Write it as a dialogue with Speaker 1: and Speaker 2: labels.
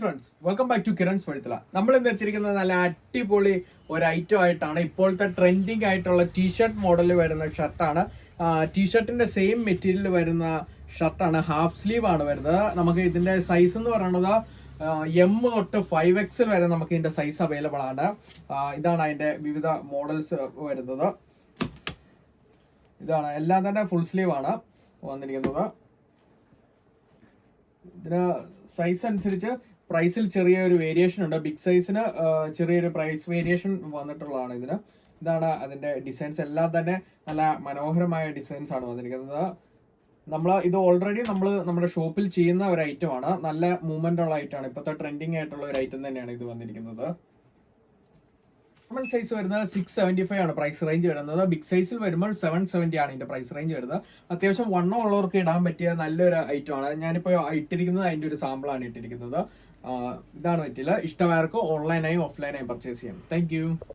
Speaker 1: Friends, welcome back to Kiran's Vazhithala. നമ്മൾ ഇന്ന് എത്തിയിരിക്കുന്നത് നല്ല അടിപൊളി ഒരു ഐറ്റം ആയിട്ടാണ്. ഇപ്പോഴത്തെ ട്രെൻഡിങ് ആയിട്ടുള്ള ടീഷർട്ട് മോഡലിൽ വരുന്ന ഷർട്ടാണ്. ടീഷർട്ടിന്റെ സെയിം മെറ്റീരിയൽ വരുന്ന ഷർട്ടാണ്. ഹാഫ് സ്ലീവ് ആണ് വരുന്നത്. നമുക്ക് ഇതിന്റെ സൈസ് എന്ന് പറയുന്നത് M തൊട്ട് 5X വരെ നമുക്ക് ഇതിന്റെ സൈസ് അവൈലബിൾ ആണ്. ഇതാണ് അതിന്റെ വിവിധ മോഡൽസ് വരുന്നത്. ഇതാണ് എല്ലാം തന്നെ ഫുൾ സ്ലീവ് ആണ് വന്നിരിക്കുന്നത്. ഇതിന് സൈസ് അനുസരിച്ച് പ്രൈസിൽ ചെറിയൊരു വേരിയേഷൻ ഉണ്ട്. ബിഗ് സൈസിന് ചെറിയൊരു പ്രൈസ് വേരിയേഷൻ വന്നിട്ടുള്ളതാണ് ഇതിന്. ഇതാണ് അതിന്റെ ഡിസൈൻസ്. എല്ലാം തന്നെ നല്ല മനോഹരമായ ഡിസൈൻസ് ആണ് വന്നിരിക്കുന്നത്. ഇത് ഓൾറെഡി നമ്മുടെ ഷോപ്പിൽ ചെയ്യുന്ന ഒരു ഐറ്റം ആണ്. നല്ല മൂവ്മെന്റ് ഉള്ള ഐറ്റം ആണ്. ഇപ്പോഴത്തെ ട്രെൻഡിങ് ആയിട്ടുള്ള ഒരു ഐറ്റം തന്നെയാണ് ഇത് വന്നിരിക്കുന്നത്. നോർമൽ സൈസ് വരുന്നത് 675 ആണ് പ്രൈസ് റേഞ്ച് വരുന്നത്. ബിഗ് സൈസിൽ വരുമ്പോൾ 770 ആണ് ഇതിന്റെ പ്രൈസ് റേഞ്ച് വരുന്നത്. അത്യാവശ്യം വണ്ണം ഉള്ളവർക്ക് ഇടാൻ പറ്റിയ നല്ലൊരു ഐറ്റം ആണ്. ഞാനിപ്പോൾ ഇട്ടിരിക്കുന്നത് അതിന്റെ ഒരു സാമ്പിളാണ് ഇട്ടിരിക്കുന്നത്. ഇതാണ് പറ്റില്ല. ഇഷ്ടമായവർക്ക് ഓൺലൈനായും ഓഫ്ലൈനായും പർച്ചേസ് ചെയ്യാം. താങ്ക്